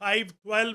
512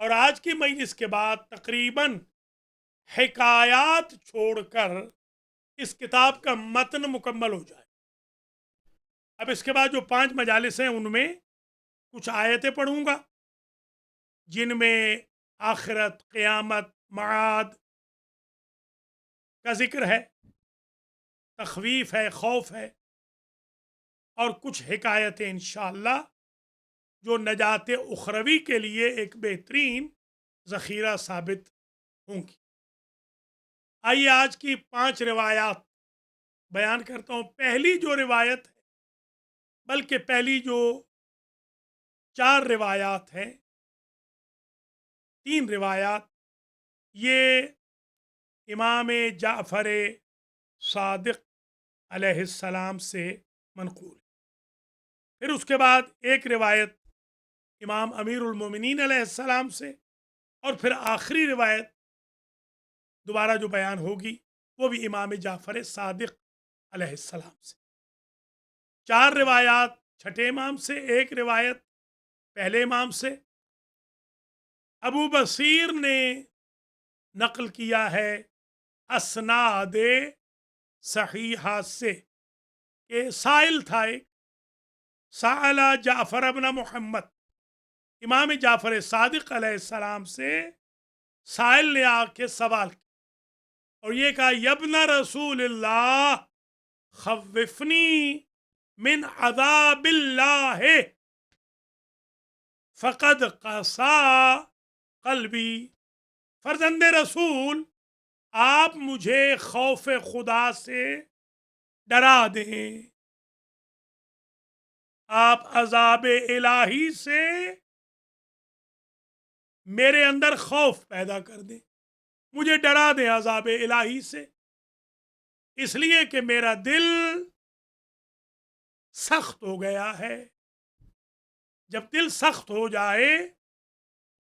اور آج کی مجلس کے بعد تقریباً حکایات چھوڑ کر اس کتاب کا متن مکمل ہو جائے۔ اب اس کے بعد جو 5 مجالس ہیں ان میں کچھ آیتیں پڑھوں گا جن میں آخرت، قیامت، معاد کا ذکر ہے، تخویف ہے، خوف ہے، اور کچھ حکایتیں انشاءاللہ جو نجات اخروی کے لیے ایک بہترین ذخیرہ ثابت ہوں گی۔ آئیے آج کی 5 روایات بیان کرتا ہوں۔ پہلی جو روایت ہے، بلکہ پہلی جو 4 روایات ہیں، 3 روایات، یہ امام جعفر صادق علیہ السلام سے منقول ہے۔ پھر اس کے بعد ایک روایت امام امیر المومنین علیہ السلام سے، اور پھر آخری روایت دوبارہ جو بیان ہوگی وہ بھی امام جعفر صادق علیہ السلام سے۔ 4 روایات چھٹے امام سے، ایک روایت پہلے امام سے۔ ابو بصیر نے نقل کیا ہے اسناد صحیحہ سے کہ سائل تھا ایک، سأل جعفر ابن محمد، امام جعفر صادق علیہ السلام سے سائل نے آ کے سوال کیا اور یہ کہا یبن رسول اللہ خوفنی من عذاب اللہ فقد قسا قلبی، فرزند رسول آپ مجھے خوف خدا سے ڈرا دیں، آپ عذاب الہی سے میرے اندر خوف پیدا کر دیں، مجھے ڈرا دیں عذاب الہی سے، اس لیے کہ میرا دل سخت ہو گیا ہے۔ جب دل سخت ہو جائے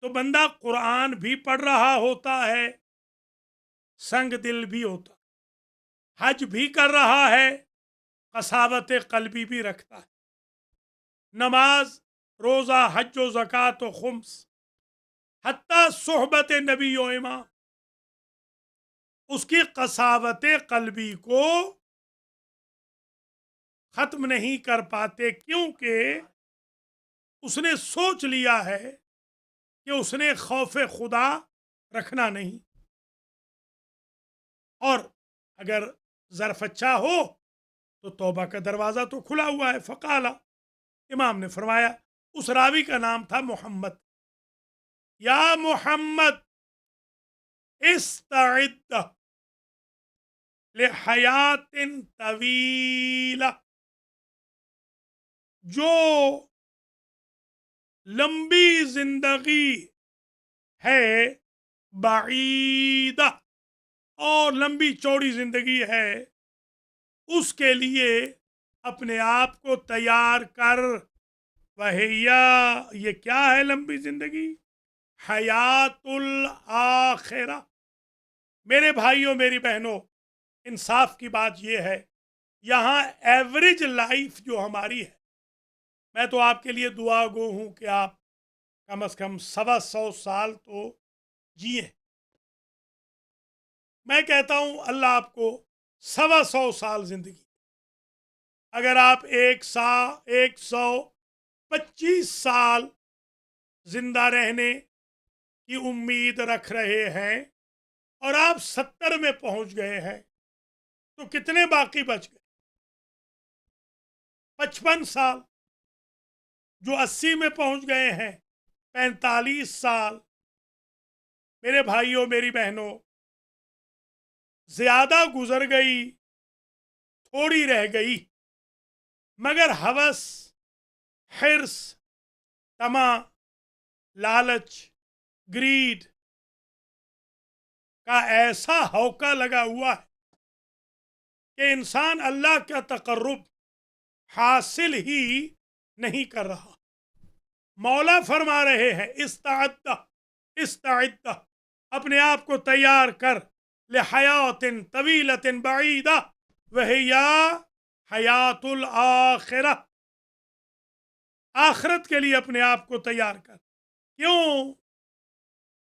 تو بندہ قرآن بھی پڑھ رہا ہوتا ہے، سنگ دل بھی ہوتا، حج بھی کر رہا ہے، قساوت قلبی بھی رکھتا ہے، نماز، روزہ، حج و زکوٰۃ و خمس، حتیٰ صحبت نبی و امام، اس کی قساوت قلبی کو ختم نہیں کر پاتے، کیونکہ اس نے سوچ لیا ہے کہ اس نے خوف خدا رکھنا نہیں، اور اگر ظرف اچھا ہو تو توبہ کا دروازہ تو کھلا ہوا ہے۔ فقالا، امام نے فرمایا، اس راوی کا نام تھا محمد، یا محمد استعد لحیات طویلہ، جو لمبی زندگی ہے، بعیدہ، اور لمبی چوڑی زندگی ہے، اس کے لیے اپنے آپ کو تیار کر۔ وہیا، یہ کیا ہے لمبی زندگی؟ حیات الآخرہ۔ میرے بھائیوں، میری بہنوں، انصاف کی بات یہ ہے، یہاں ایوریج لائف جو ہماری ہے، میں تو آپ کے لیے دعا گو ہوں کہ آپ کم از کم 125 سال تو جیے۔ میں کہتا ہوں اللہ آپ کو 125 سال زندگی، اگر آپ 125 سال زندہ رہنے کی امید رکھ رہے ہیں اور آپ 70 میں پہنچ گئے ہیں تو کتنے باقی بچ گئے؟ 55 سال۔ جو 80 میں پہنچ گئے ہیں، 45 سال۔ میرے بھائیوں، میری بہنوں، زیادہ گزر گئی، تھوڑی رہ گئی، مگر ہوس، حرص، طمع، لالچ، گریڈ کا ایسا ہوکا لگا ہوا ہے کہ انسان اللہ کا تقرب حاصل ہی نہیں کر رہا۔ مولا فرما رہے ہیں استعد، استعد، اپنے آپ کو تیار کر، لحیات طویلۃ بعیدہ وہیا حیات الآخرہ، آخرت کے لیے اپنے آپ کو تیار کر۔ کیوں؟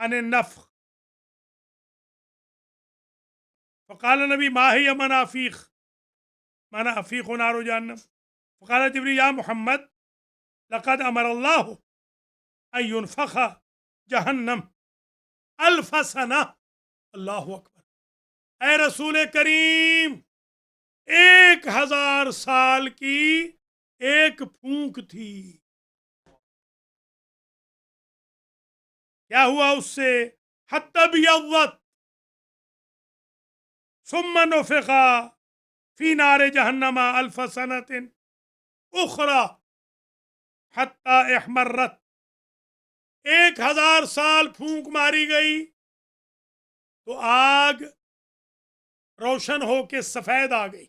عن النفخ فقال النبي ما هي منافيخ نار جهنم فقال جبريل يا محمد لقد أمر الله أن ينفخ جهنم 1000 سنة اللہ اکبر. اے رسول کریم 1000 سال کی ایک پھونک تھی. کیا ہوا اس سے؟ حتی بیضت ثم نفخ فی نار جہنم 1000 سنة اخرى حتی احمرت. 1000 سال پھونک ماری گئی تو آگ روشن ہو کے سفید آ گئی.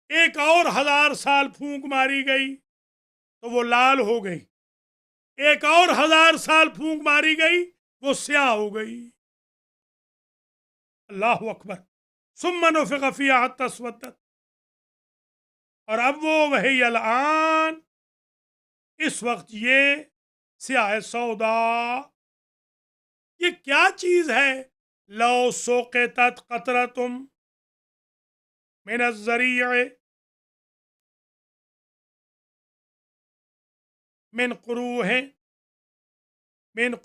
ایک اور 1000 سال پھونک ماری گئی تو وہ لال ہو گئی. ایک اور 1000 سال پھونک ماری گئی وہ سیاہ ہو گئی. اللہ اکبر. ثم نفخ فیہا حتی اسودت. اور اب وہ وہی الآن اس وقت یہ سیاہ سودا. یہ کیا چیز ہے؟ لو سوقتت قطرتم من الزریع من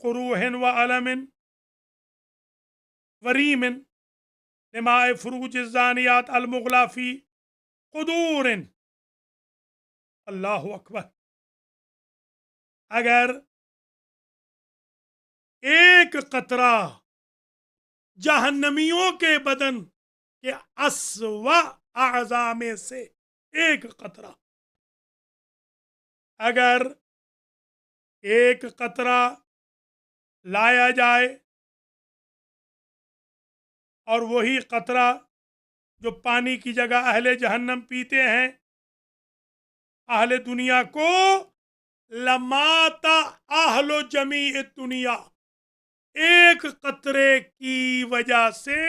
قروح وعلم وریم لماء فروج الزانیات المغلا فی قدور. اللہ اکبر. اگر ایک قطرہ جہنمیوں کے بدن کے اسوأ اعضاء میں سے ایک قطرہ، اگر ایک قطرہ لایا جائے اور وہی قطرہ جو پانی کی جگہ اہل جہنم پیتے ہیں، اہل دنیا کو، لمات اہل جمیع الدنیا، ایک قطرے کی وجہ سے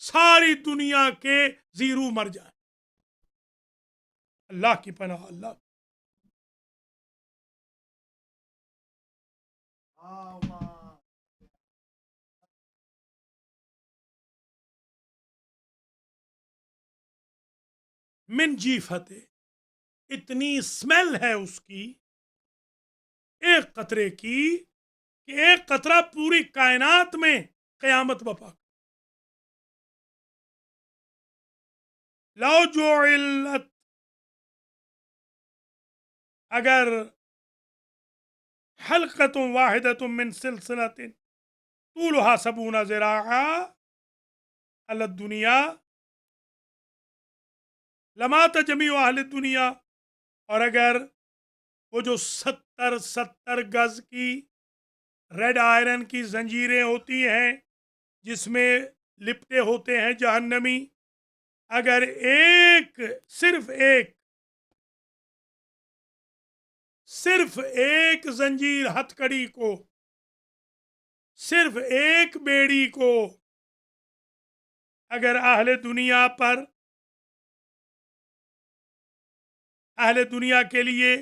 ساری دنیا کے زیرو مر جائیں. اللہ کی پناہ. اللہ من جیفت، اتنی اسمیل ہے اس کی ایک قطرے کی کہ ایک قطرہ پوری کائنات میں قیامت بپا. لو جعلت، اگر حلقۃ واحدۃ من سلسلۃ طولها 70 ذراعا علی الدنیا لمات جمیع اہل الدنیا. اور اگر وہ جو 70 گز کی ریڈ آئرن کی زنجیریں ہوتی ہیں جس میں لپٹے ہوتے ہیں جہنمی، اگر صرف ایک زنجیر ہتھ کڑی کو، صرف ایک بیڑی کو اگر اہل دنیا کے لیے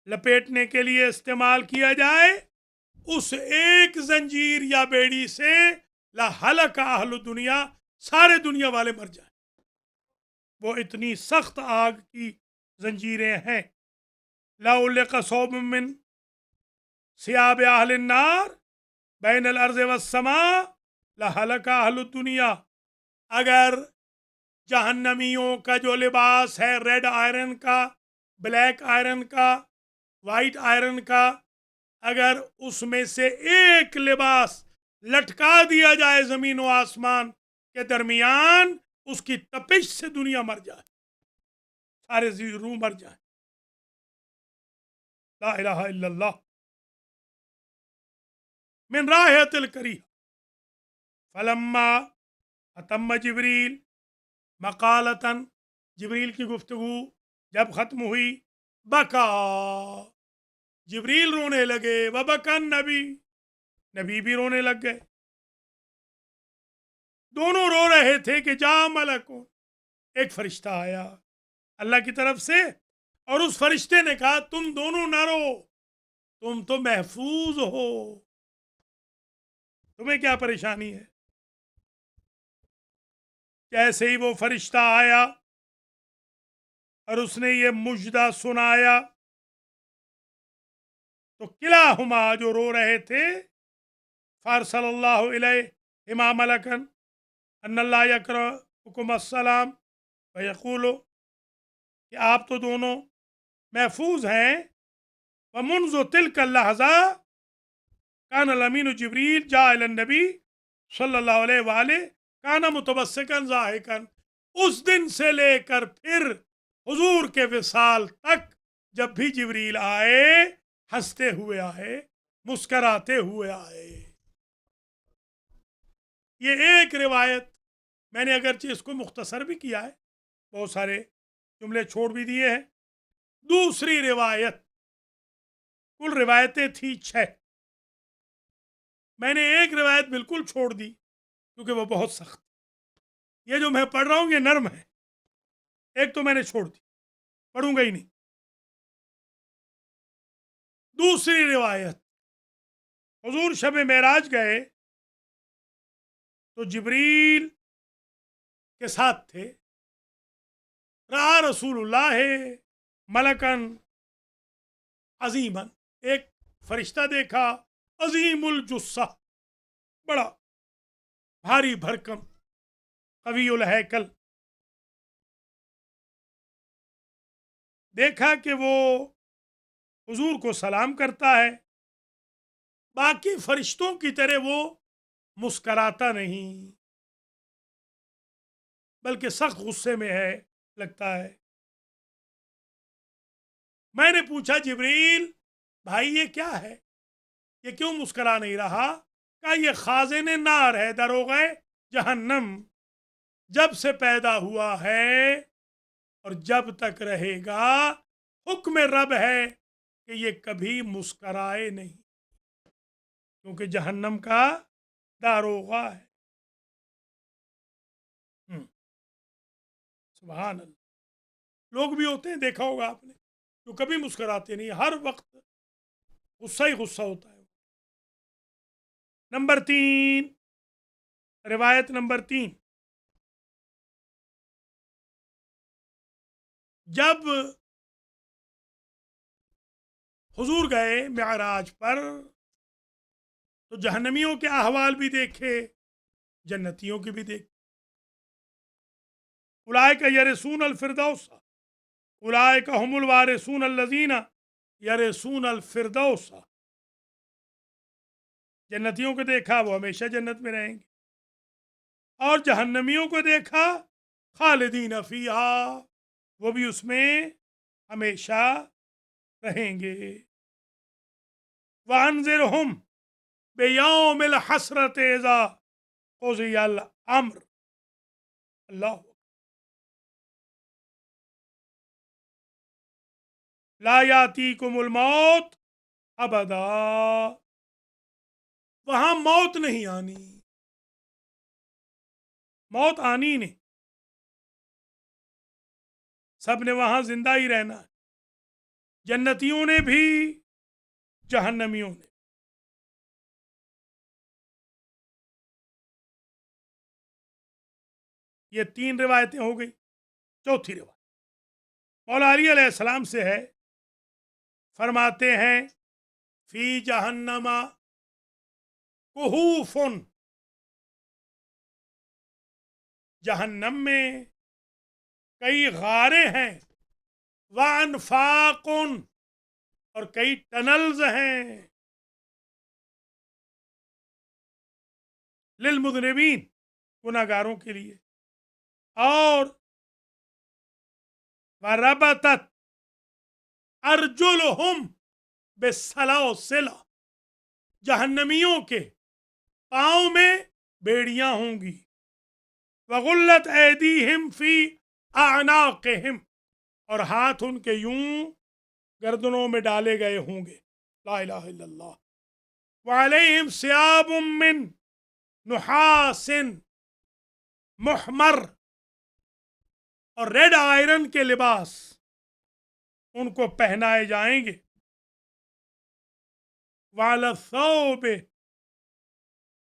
لپیٹنے کے لیے استعمال کیا جائے، اس ایک زنجیر یا بیڑی سے لہلک اہل دنیا، سارے دنیا والے مر جائیں. وہ اتنی سخت آگ کی زنجیریں ہیں. لَأُلِقَ صَوْبٌ مِّن ثِيَابِ أَهْلِ النَّارِ بَيْنَ الْأَرْضِ وَالسَّمَاءِ لَهَلَكَ أَهْلُ الدُّنْيَا. اگر جہنمیوں کا جو لباس ہے ریڈ آئرن کا، بلیک آئرن کا، وائٹ آئرن کا، اگر اس میں سے ایک لباس لٹکا دیا جائے زمین و آسمان کے درمیان، اس کی تپش سے دنیا مر جائے، سارے روح مر جائیں. لا الہ الا اللہ. من رائحۃ الکریہ فلما اتم جبریل مقالتاً، جبریل کی گفتگو جب ختم ہوئی، بکا، جبریل رونے لگے، وبکن نبی بھی رونے لگ گئے. دونوں رو رہے تھے کہ جا ملکوں، ایک فرشتہ آیا اللہ کی طرف سے، اور اس فرشتے نے کہا تم دونوں نہ رو، تم تو محفوظ ہو. تمہیں کیا پریشانی ہے؟ جیسے ہی وہ فرشتہ آیا اور اس نے یہ مجدہ سنایا تو کلاہما، جو رو رہے تھے، فارسل اللہ علیہ امام ملکن ان اللہ یقرأکم السلام ویقول، کہ آپ تو دونوں محفوظ ہیں. ومنذ تلک اللحظہ کان الامین جبریل جاء الی النبی صلی اللہ علیہ وآلہ کان متبسکن ضاحکن. اس دن سے لے کر پھر حضور کے وصال تک جب بھی جبریل آئے ہنستے ہوئے آئے، مسکراتے ہوئے آئے. یہ ایک روایت میں نے اگرچہ اس کو مختصر بھی کیا ہے، بہت سارے جملے چھوڑ بھی دیے ہیں. دوسری روایت، کل روایتیں تھیں 6، میں نے ایک روایت بالکل چھوڑ دی کیونکہ وہ بہت سخت. یہ جو میں پڑھ رہا ہوں یہ نرم ہے، ایک تو میں نے چھوڑ دی، پڑھوں گا ہی نہیں. دوسری روایت، حضور شب معراج گئے تو جبریل کے ساتھ تھے. رہا رسول اللہ ملکن عظیمن، ایک فرشتہ دیکھا عظیم الجثہ، بڑا بھاری بھرکم قوی الہیکل. دیکھا کہ وہ حضور کو سلام کرتا ہے، باقی فرشتوں کی طرح وہ مسکراتا نہیں بلکہ سخت غصے میں ہے لگتا ہے. میں نے پوچھا جبریل بھائی یہ کیا ہے، یہ کیوں مسکرا نہیں رہا؟ کہا یہ خازن نار ہے، دروغہ جہنم، جب سے پیدا ہوا ہے اور جب تک رہے گا حکم رب ہے کہ یہ کبھی مسکرائے نہیں، کیونکہ جہنم کا داروغہ ہے. سبحان اللہ. لوگ بھی ہوتے ہیں، دیکھا ہوگا آپ نے، جو کبھی مسکراتے نہیں، ہر وقت غصہ ہی غصہ ہوتا ہے. نمبر 3، روایت نمبر 3، جب حضور گئے معراج پر تو جہنمیوں کے احوال بھی دیکھے، جنتیوں کی بھی دیکھے. اولئک یرثون الفردوس، اولئک هم الوارثون الذین یرثون الفردوس. جنتیوں کو دیکھا وہ ہمیشہ جنت میں رہیں گے، اور جہنمیوں کو دیکھا خالدین فیہا، وہ بھی اس میں ہمیشہ رہیں گے. وانذرہم بیوم الحسرۃ اذا قضی الامر. اللہ لا یاتیکم الموت ابدا، وہاں موت نہیں آنی، موت آنی نہیں، سب نے وہاں زندہ ہی رہنا ہے، جنتیوں نے بھی جہنمیوں نے. یہ 3 روایتیں ہو گئی. چوتھی روایت مولا علی علیہ السلام سے ہے، فرماتے ہیں فی جہنم کہوف، جہنم میں کئی غاریں ہیں، وانفاق، اور کئی ٹنلز ہیں، للمذنبین، گناہگاروں کے لیے، اور وربطت ارجلہم بالسلاسل، جہنمیوں کے پاؤں میں بیڑیاں ہوں گی. وغلت ایدیہم فی اعناقہم، اور ہاتھ ان کے یوں گردنوں میں ڈالے گئے ہوں گے. لا الہ الا اللہ. وعلیہم ثیاب من نحاس محمر، اور ریڈ آئرن کے لباس ان کو پہنائے جائیں گے. وعلی الثوب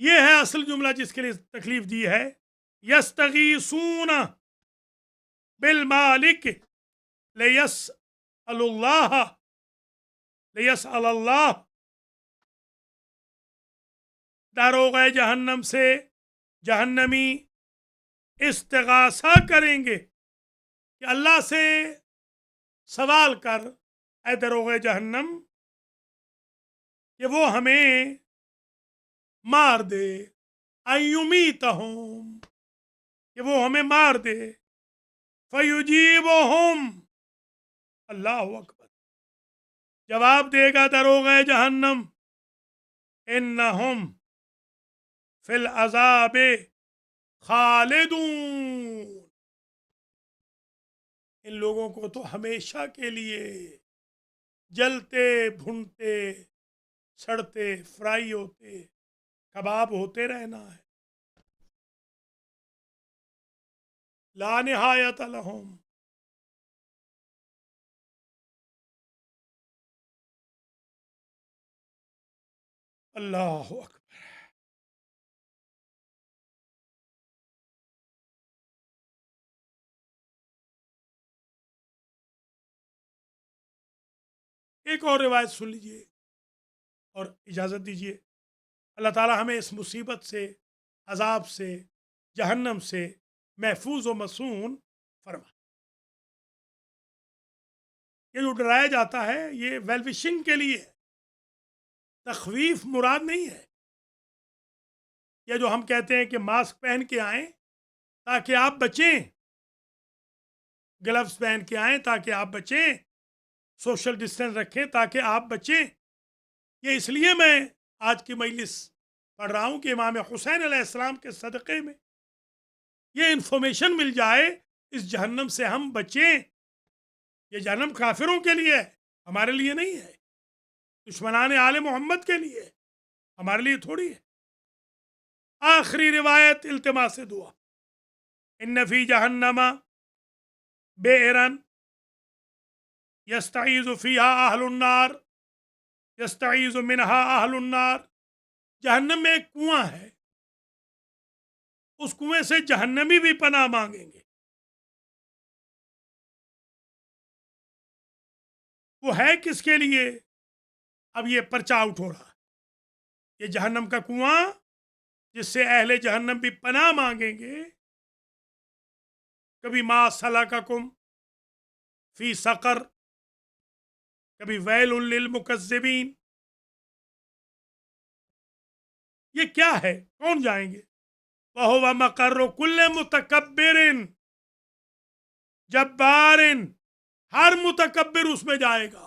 یہ ہے اصل جملہ جس کے لیے تکلیف دی ہے. یستغیثون بالمالک لیسأل اللہ. داروغہ جہنم سے جہنمی استغاثہ کریں گے کہ اللہ سے سوال کر اے داروغہ جہنم کہ وہ ہمیں مار دے، ایمیتہم کہ وہ ہمیں مار دے. فیجیبہم اللہ اکبر، جواب دے گا داروغہ جہنم انہم فی العذاب خالدون، ان لوگوں کو تو ہمیشہ کے لیے جلتے بھنتے سڑتے فرائی ہوتے کباب ہوتے رہنا ہے. لا نہایت لہم. اللہ اکبر. ایک اور روایت سن لیجئے اور اجازت دیجئے. اللہ تعالی ہمیں اس مصیبت سے، عذاب سے، جہنم سے محفوظ و مصون فرمائے. یہ جو ڈرایا جاتا ہے یہ ویل وشنگ کے لیے، تخویف مراد نہیں ہے. یہ جو ہم کہتے ہیں کہ ماسک پہن کے آئیں تاکہ آپ بچیں، گلوز پہن کے آئیں تاکہ آپ بچیں، سوشل ڈسٹینس رکھیں تاکہ آپ بچیں. یہ اس لیے میں آج کی مجلس پڑھ رہا ہوں کہ امام حسین علیہ السلام کے صدقے میں یہ انفارمیشن مل جائے، اس جہنم سے ہم بچیں. یہ جہنم کافروں کے لیے ہے، ہمارے لیے نہیں ہے. دشمنان آل محمد کے لیے، ہمارے لیے تھوڑی ہے. آخری روایت التماس دعا. ان فی جہنم بئرن یستعیذ فیہا اہل النار یستعیذ منہا اہل النار. جہنم میں ایک کنواں ہے، اس کنویں سے جہنمی بھی پناہ مانگیں گے. وہ ہے کس کے لیے؟ اب یہ پرچہ آؤٹ ہو رہا ہے. یہ جہنم کا کنواں جس سے اہل جہنم بھی پناہ مانگیں گے. کبھی ما سلککم فی سقر، کبھی ویل للمکذبین. یہ کیا ہے؟ کون جائیں گے؟ وَهُوَ مَقَرُّ كُلِّ مُتَكَبِّرٍ جبارٍ. ہر متکبر اس میں جائے گا،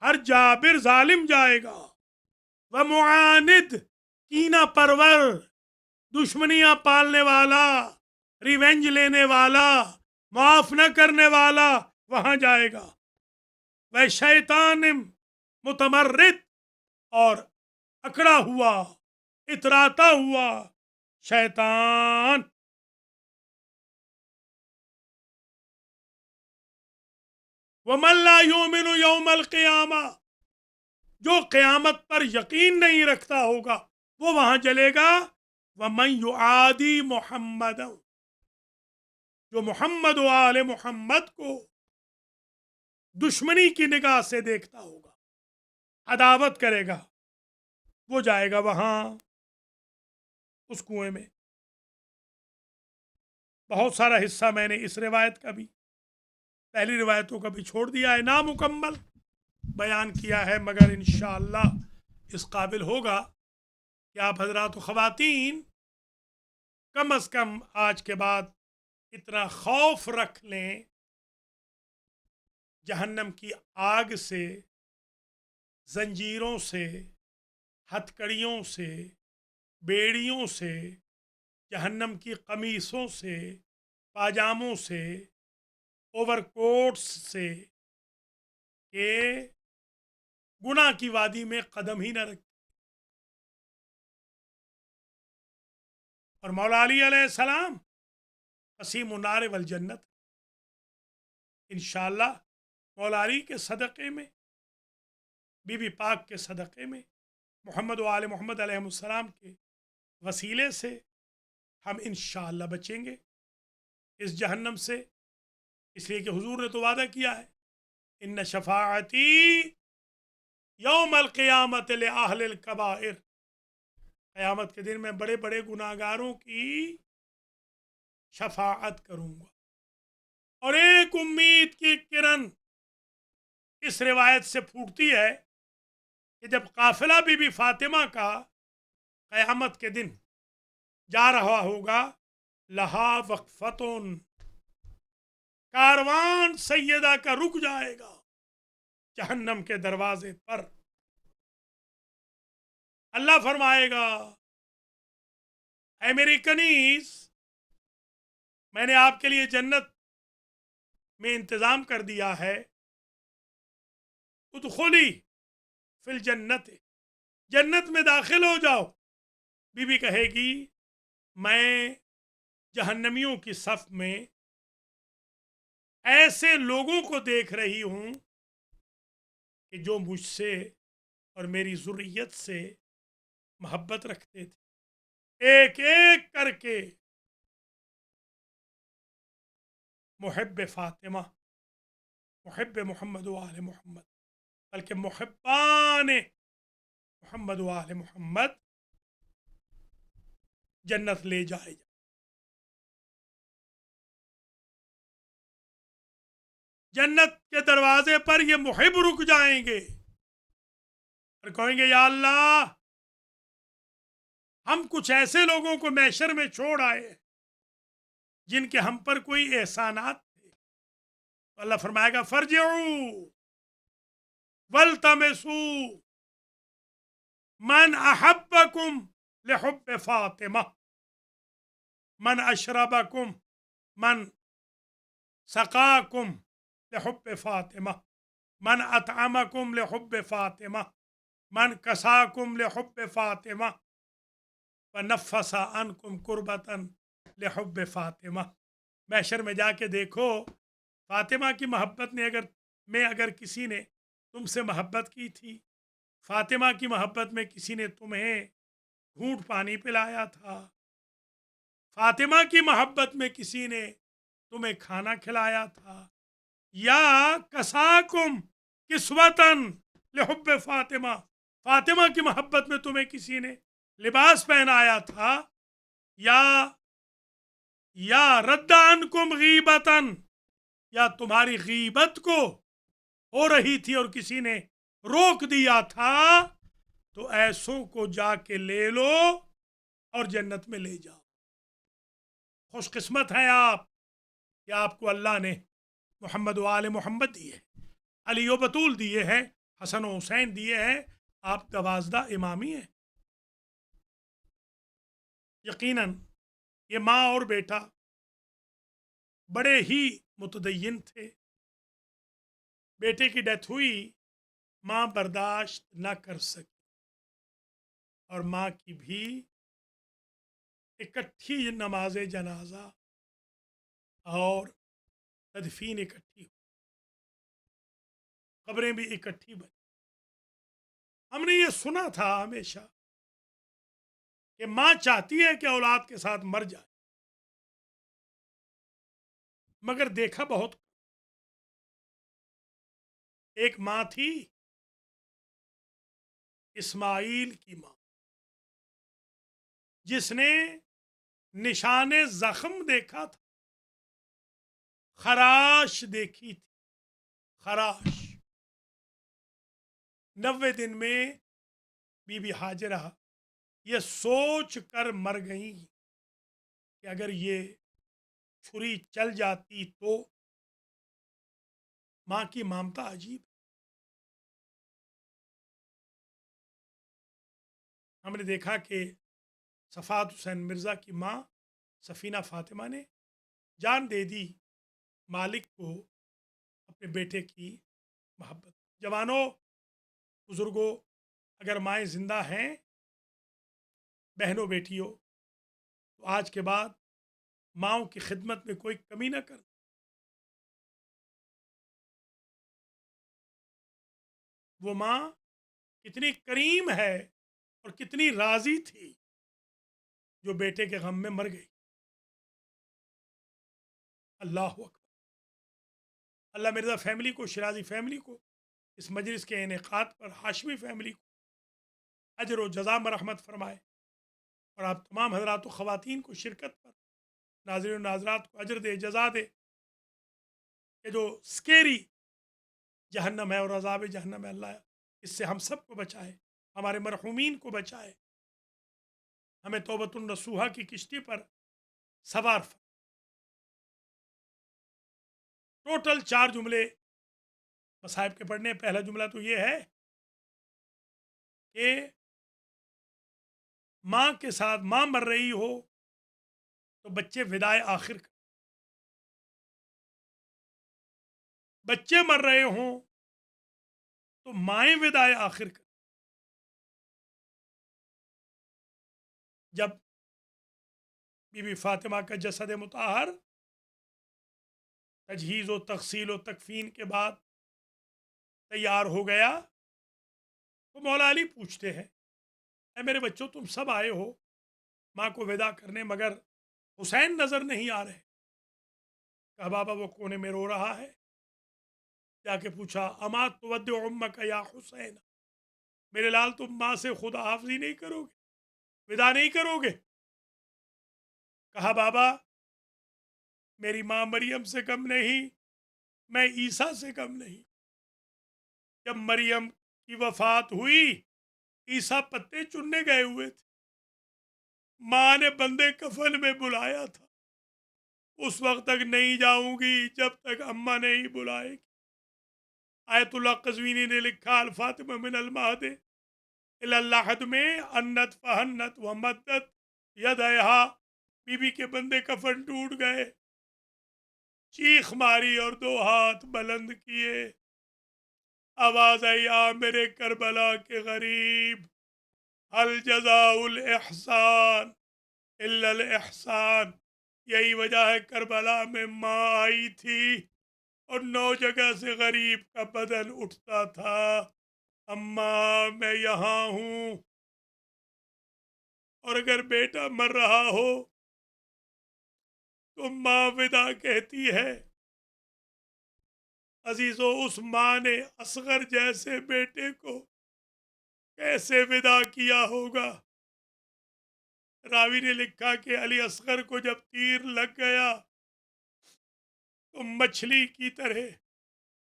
ہر جابر ظالم جائے گا. وَمُعَانِد کینہ پرور، دشمنیاں پالنے والا، ریونج لینے والا، معاف نہ کرنے والا وہاں جائے گا. وَشَیطَانٍ مُتَمَرِّد، اور اکڑا ہوا، اتراتا ہوا شیطان. وَمَن لَا يُؤْمِنُ يَوْمَ الْقِيَامَةِ، جو قیامت پر یقین نہیں رکھتا ہوگا وہ وہاں جلے گا. وَمَن يُعَادِي مُحَمَّدًا، جو محمد و آل محمد کو دشمنی کی نگاہ سے دیکھتا ہوگا، عداوت کرے گا، وہ جائے گا وہاں اس کنویں میں. بہت سارا حصہ میں نے اس روایت کا بھی، پہلی روایتوں کا بھی چھوڑ دیا ہے، نامکمل بیان کیا ہے، مگر انشاءاللہ اس قابل ہوگا کہ آپ حضرات و خواتین کم از کم آج کے بعد اتنا خوف رکھ لیں جہنم کی آگ سے، زنجیروں سے، ہتھکڑیوں سے، بیڑیوں سے، جہنم کی قمیصوں سے، پاجاموں سے، اوور کوٹس سے، کہ گناہ کی وادی میں قدم ہی نہ رکھ. اور مولا علی علیہ السلام قسیم النار والجنت. انشاءاللہ مولا علی کے صدقے میں، بی بی پاک کے صدقے میں، محمد و آل محمد علیہ السلام کے وسیلے سے ہم انشاءاللہ بچیں گے اس جہنم سے، اس لیے کہ حضور نے تو وعدہ کیا ہے، ان شفاعتی یوم القیامت لأہل الکبائر، قیامت کے دن میں بڑے بڑے گناہ گاروں کی شفاعت کروں گا۔ اور ایک امید کی کرن اس روایت سے پھوٹتی ہے کہ جب قافلہ بی بی فاطمہ کا قیامت کے دن جا رہا ہوگا، لہا وقفتن، کاروان سیدہ کا رک جائے گا جہنم کے دروازے پر۔ اللہ فرمائے گا، اے میری کنیز، میں نے آپ کے لیے جنت میں انتظام کر دیا ہے، ادخلی فی الجنت، جنت میں داخل ہو جاؤ۔ بی بی کہے گی، میں جہنمیوں کی صف میں ایسے لوگوں کو دیکھ رہی ہوں کہ جو مجھ سے اور میری ذریت سے محبت رکھتے تھے، ایک ایک کر کے محب فاطمہ، محب محمد و آل محمد، بلکہ محبان محمد و آل محمد جنت لے جائے جا۔ جنت کے دروازے پر یہ محب رک جائیں گے اور کہیں گے، یا اللہ، ہم کچھ ایسے لوگوں کو محشر میں چھوڑ آئے جن کے ہم پر کوئی احسانات تھے۔ تو اللہ فرمائے گا، فرجعوا والتمسوا من احبکم لحب فاطمہ، من اشربکم، من سقاکم لحب فاطمہ، من اطعمکم لحب فاطمہ، من کساکم لحب فاطمہ، ونفس عنکم کربتا لحب فاطمہ۔ محشر میں جا کے دیکھو، فاطمہ کی محبت نے اگر کسی نے تم سے محبت کی تھی، فاطمہ کی محبت میں کسی نے تمہیں گھونٹ پانی پلایا تھا، فاطمہ کی محبت میں کسی نے تمہیں کھانا کھلایا تھا، یا کساکم کسوتن لحب فاطمہ، فاطمہ کی محبت میں تمہیں کسی نے لباس پہنایا تھا، یا رد عنکم غیبتن، یا تمہاری غیبت کو ہو رہی تھی اور کسی نے روک دیا تھا، تو ایسوں کو جا کے لے لو اور جنت میں لے جاؤ۔ خوش قسمت ہیں آپ کہ آپ کو اللہ نے محمد و آل محمد دیے، علی و بطول دیے ہیں، حسن و حسین دیے ہیں، آپ گوازدہ امامی ہیں۔ یقیناً یہ ماں اور بیٹا بڑے ہی متدین تھے، بیٹے کی ڈیتھ ہوئی، ماں برداشت نہ کر سکی، اور ماں کی بھی اکٹھی نماز جنازہ اور تدفین اکٹھی ہوئی، قبریں بھی اکٹھی بنی۔ ہم نے یہ سنا تھا ہمیشہ کہ ماں چاہتی ہے کہ اولاد کے ساتھ مر جائے، مگر دیکھا بہت۔ ایک ماں تھی، اسماعیل کی ماں، جس نے نشان زخم دیکھا تھا، خراش دیکھی تھی، خراش۔ 90 دن میں بی بی ہاجرہ یہ سوچ کر مر گئیں کہ اگر یہ چھری چل جاتی تو۔ ماں کی ممتا عجیب۔ ہم نے دیکھا کہ صفات حسین مرزا کی ماں سفینہ فاطمہ نے جان دے دی مالک کو اپنے بیٹے کی محبت۔ جوانوں، بزرگوں، اگر مائیں زندہ ہیں، بہنوں بیٹیوں، تو آج کے بعد ماؤں کی خدمت میں کوئی کمی نہ کر۔ وہ ماں کتنی کریم ہے اور کتنی راضی تھی جو بیٹے کے غم میں مر گئی. اللہ اکبر. اللہ مرزا فیملی کو، شرازی فیملی کو، اس مجلس کے انعقاد پر ہاشمی فیملی کو اجر و جزا مرحمت فرمائے، اور آپ تمام حضرات و خواتین کو شرکت پر، ناظرین و ناظرات کو اجر دے، جزا دے، کہ جو سکیری جہنم ہے اور عذاب جہنم ہے، اللہ اس سے ہم سب کو بچائے، ہمارے مرحومین کو بچائے، ہمیں توبۃ النصوحہ کی کشتی پر سوار ٹوٹل 4 جملے مصائب کے پڑھنے. پہلا جملہ تو یہ ہے کہ ماں کے ساتھ ماں مر رہی ہو تو بچے ودائے آخر کا، بچے مر رہے ہوں تو مائیں ودائے آخر کا. جب بی بی فاطمہ کا جسد مطہر تجہیز و تغسیل و تکفین کے بعد تیار ہو گیا تو مولا علی پوچھتے ہیں، اے میرے بچوں، تم سب آئے ہو ماں کو ودا کرنے، مگر حسین نظر نہیں آ رہے. کہا بابا وہ کونے میں رو رہا ہے. جا کے پوچھا، اما تودع امک یا حسین، میرے لال تم ماں سے خدا حافظی نہیں کرو گے، ودا نہیں کرو گے؟ کہا بابا میری ماں مریم سے کم نہیں، میں عیسیٰ سے کم نہیں. جب مریم کی وفات ہوئی، عیسیٰ پتے چننے گئے ہوئے تھے، ماں نے بندے کفن میں بلایا تھا، اس وقت تک نہیں جاؤں گی جب تک اماں نہیں بلائے گی. آیت اللہ قزوینی نے لکھا، الفاطمہ من المہد الی اللحد میں انت فہنت و مدت یدہا، بی بی کے بندے کفن ٹوٹ گئے، چیخ ماری اور 2 ہاتھ بلند کیے، آواز آئی، آ میرے کربلا کے غریب، هل جزاء الاحسان الا الاحسان. یہی وجہ ہے کربلا میں ماں آئی تھی اور 9 جگہ سے غریب کا بدن اٹھتا تھا، اماں میں یہاں ہوں. اور اگر بیٹا مر رہا ہو تو ماں ودا کہتی ہے. عزیزو، اس ماں نے اصغر جیسے بیٹے کو کیسے ودا کیا ہوگا؟ راوی نے لکھا کہ علی اصغر کو جب تیر لگ گیا تو مچھلی کی طرح،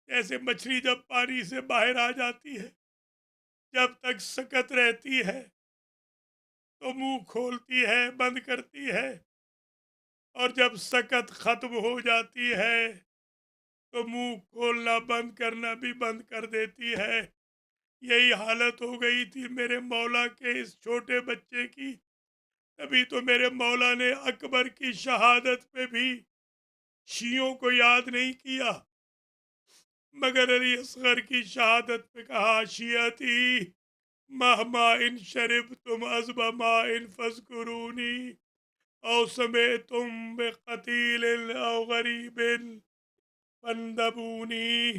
جیسے مچھلی جب پانی سے باہر آ جاتی ہے، جب تک سکت رہتی ہے تو منہ کھولتی ہے، بند کرتی ہے، اور جب سکت ختم ہو جاتی ہے تو منہ کھولنا بند کرنا بھی بند کر دیتی ہے. یہی حالت ہو گئی تھی میرے مولا کے اس چھوٹے بچے کی. تبھی تو میرے مولا نے اکبر کی شہادت پہ بھی شیعوں کو یاد نہیں کیا، مگر علی اصغر کی شہادت پہ کہا، شیعتی مہما ان شرب تم ازب ما ان فذکرونی او سمعتم بقتیل او غریب فاندبونی.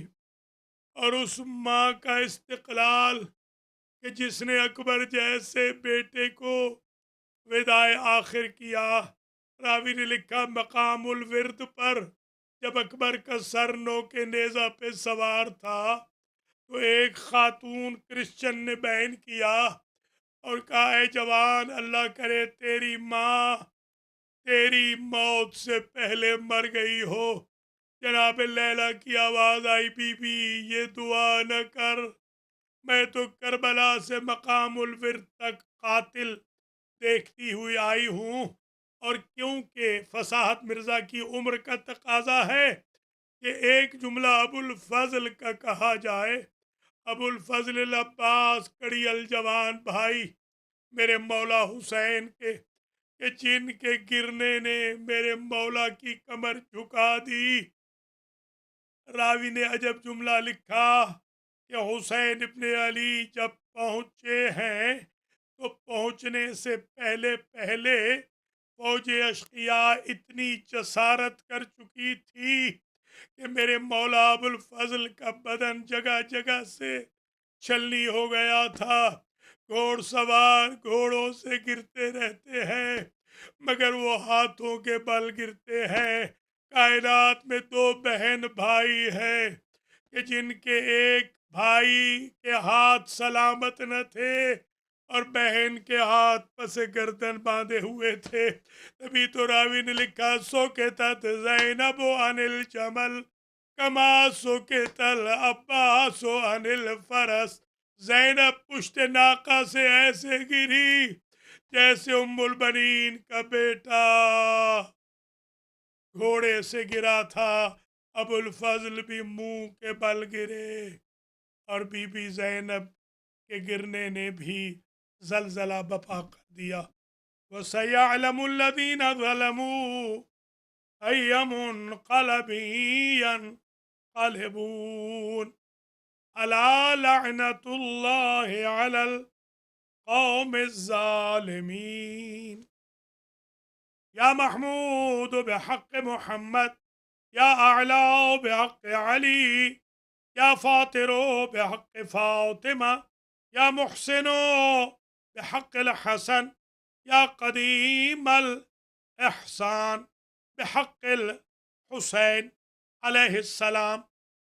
اور اس ماں کا استقلال کہ جس نے اکبر جیسے بیٹے کو ودائے آخر کیا. راوی نے لکھا، مقام الورد پر جب اکبر کا سر نو کے نیزہ پہ سوار تھا تو ایک خاتون کرسچن نے بیان کیا اور کہا، اے جوان، اللہ کرے تیری ماں تیری موت سے پہلے مر گئی ہو. جناب لیلا کی آواز آئی، بی بی یہ دعا نہ کر، میں تو کربلا سے مقام الورد تک قاتل دیکھتی ہوئی آئی ہوں. اور کیونکہ فصاحت مرزا کی عمر کا تقاضا ہے کہ ایک جملہ ابو الفضل کا کہا جائے، ابو الفضل العباس کڑی الجوان بھائی میرے مولا حسین کے، کہ جن کے گرنے نے میرے مولا کی کمر جھکا دی. راوی نے عجب جملہ لکھا کہ حسین ابن علی جب پہنچے ہیں تو پہنچنے سے پہلے پہلے فوج اشقیاء اتنی جسارت کر چکی تھی کہ میرے مولا ابو الفضل کا بدن جگہ جگہ سے چھلنی ہو گیا تھا. گھوڑ سوار گھوڑوں سے گرتے رہتے ہیں مگر وہ ہاتھوں کے بل گرتے ہیں۔ کائنات میں دو بہن بھائی ہیں کہ جن کے ایک بھائی کے ہاتھ سلامت نہ تھے اور بہن کے ہاتھ پس گردن باندھے ہوئے تھے، تبھی تو راوی نے لکھا سو کے تت زینب عن الجمل کما سو کے تل عباس عن الفرس۔ زینب پشت ناقہ سے ایسے گری جیسے ام البنین کا بیٹا گھوڑے سے گرا تھا۔ ابو الفضل بھی منہ کے بل گرے اور بی بی زینب کے گرنے نے بھی زلزلہ بپا کر دیا۔ وَسَيَعْلَمُ الَّذِينَ ظَلَمُوا أَيَّ مُنقَلَبٍ يَنقَلِبُونَ أَلَا لَعْنَةُ اللَّهِ عَلَى الْقَوْمِ الظَّالِمِينَ۔ یا محمود بحق محمد، یا اعلی بحق علی، یا فاطر بحق فاطمہ، یا محسن بحق الحسن، یا قدیم الاحسان بحق الحسین علیہ السلام،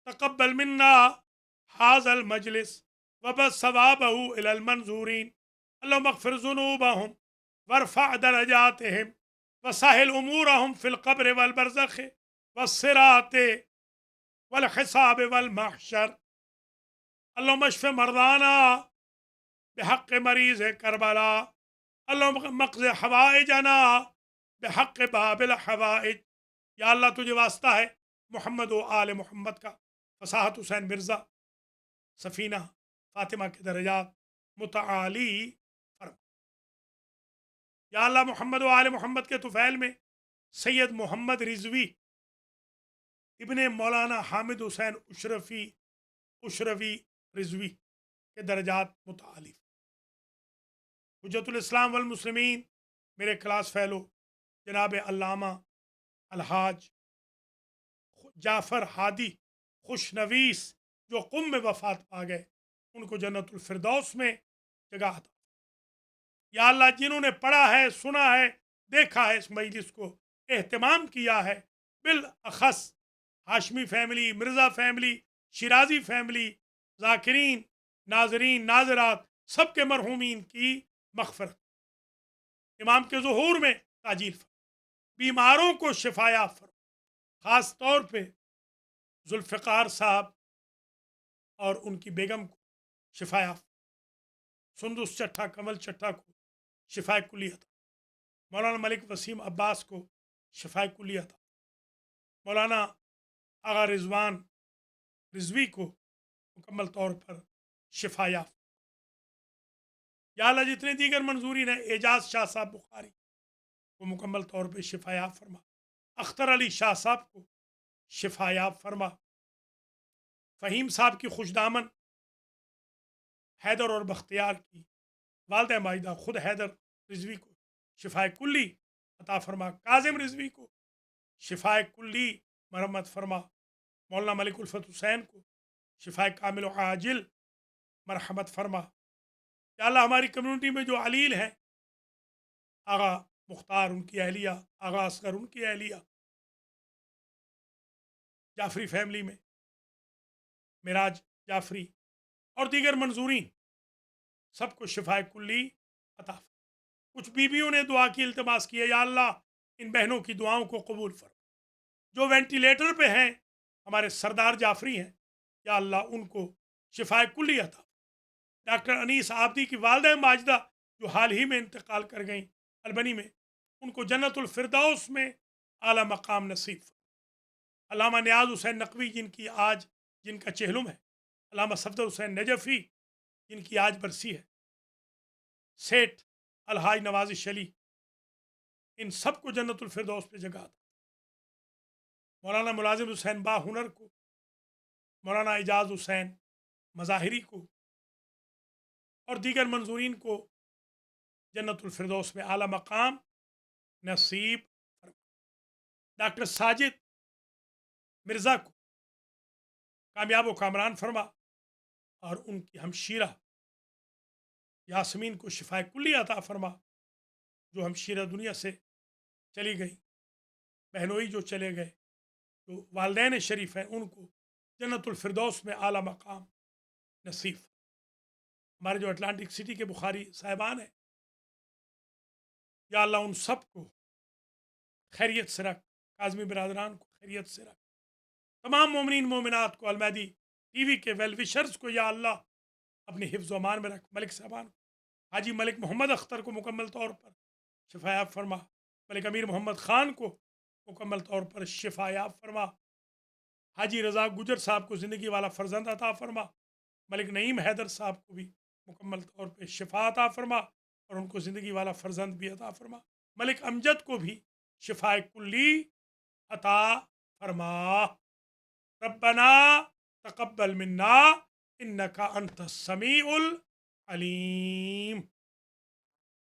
تقبل منا هذا المجلس وبث ثوابه الى المنظورین، اللهم اغفر ذنوبهم وارفع درجاتهم وسهل امورهم في القبر والبرزخ والصراط والحساب والمحشر، اللهم اشف مرضانا بحق مریض کربلا، اللهم اقض حوائجنا بحق باب الحوائج۔ یا اللہ تجھے واسطہ ہے محمد و آل محمد کا، فصاحت حسین مرزا سفینہ فاطمہ کے درجات متعالی فرما۔ یا اللہ محمد و آل محمد کے طفیل میں سید محمد رضوی ابن مولانا حامد حسین اشروی رضوی کے درجات متعالی۔ حجت الاسلام والمسلمین میرے کلاس فیلو جناب علامہ الحاج جعفر ہادی خوشنویس جو قم میں وفات پا گئے، ان کو جنت الفردوس میں جگہ عطا۔ یا اللہ جنہوں نے پڑھا ہے، سنا ہے، دیکھا ہے اس مجلس کو، اہتمام کیا ہے، بالاخص Hashmi family, Mirza family, Shirazi family, ذاکرین، ناظرین، ناظرات، سب کے مرحومین کی مغفرت، امام کے ظہور میں تاجیل فرما، بیماروں کو شفا یاب فرما، خاص طور پہ ذوالفقار صاحب اور ان کی بیگم کو شفا یاب، سندس چٹھا، کمل چٹھا کو شفا کلی عطا، مولانا ملک وسیم عباس کو شفا کلی عطا، مولانا آغا رضوان رضوی کو مکمل طور پر شفا یاب۔ یا اللہ جتنے دیگر منظورین ہیں، اعجاز شاہ صاحب بخاری کو مکمل طور پہ شفا یاب فرما، اختر علی شاہ صاحب کو شفا یاب فرما، فہیم صاحب کی خوش دامن حیدر اور بختیار کی والدہ ماجدہ خود حیدر رضوی کو شفا کلی عطا فرما، کاظم رضوی کو شفا کلی مرمت فرما، مولانا ملک الفت حسین کو شفا کامل و عاجل مرحمت فرما۔ یا اللہ ہماری کمیونٹی میں جو علیل ہیں، آغا مختار ان کی اہلیہ، آغا اصغر ان کی اہلیہ، جعفری فیملی میں معراج جعفری اور دیگر منظورین، سب کو شفا کلی عطا فرما۔ کچھ بیویوں نے دعا کی التماس کی ہے، یا اللہ ان بہنوں کی دعاؤں کو قبول فرما۔ جو وینٹیلیٹر پہ ہیں ہمارے سردار جعفری ہیں، یا اللہ ان کو شفا کلی عطا۔ ڈاکٹر انیس عابدی کی والدہ ماجدہ جو حال ہی میں انتقال کر گئیں البنی میں، ان کو جنت الفردوس میں اعلیٰ مقام نصیب فرما۔ علامہ نیاز حسین نقوی جن کا چہلم ہے، علامہ صفدر حسین نجفی جن کی آج برسی ہے، سیٹھ الحاج نوازش علی، ان سب کو جنت الفردوس پہ جگہ عطا۔ مولانا ملازم حسین با ہنر کو، مولانا اعجاز حسین مظاہری کو اور دیگر منظورین کو جنت الفردوس میں اعلیٰ مقام نصیب فرما۔ ڈاکٹر ساجد مرزا کو کامیاب و کامران فرما اور ان کی ہمشیرہ یاسمین کو شفا کلی عطا فرما، جو ہمشیرہ دنیا سے چلی گئی، بہنوئی جو چلے گئے، جو والدین شریف ہیں ان کو جنت الفردوس میں اعلیٰ مقام نصیب۔ ہمارے جو اٹلانٹک سٹی کے بخاری صاحبان ہیں، یا اللہ ان سب کو خیریت سے رکھ، کاظمی برادران کو خیریت سے رکھ، تمام مومنین مومنات کو، المہدی ٹی وی کے ویل وشرز کو یا اللہ اپنی حفظ و امان میں رکھ، ملک صاحبان کو، حاجی ملک محمد اختر کو مکمل طور پر شفا یاب فرما، ملک امیر محمد خان کو مکمل طور پر شفا یاب فرما، حاجی رضا گجر صاحب کو زندگی والا فرزند عطا فرما، ملک نعیم حیدر صاحب کو بھی مکمل طور پہ شفا عطا فرما اور ان کو زندگی والا فرزند بھی عطا فرما، ملک امجد کو بھی شفا کلی عطا فرما۔ ربنا تقبل منا انك انت السميع العليم۔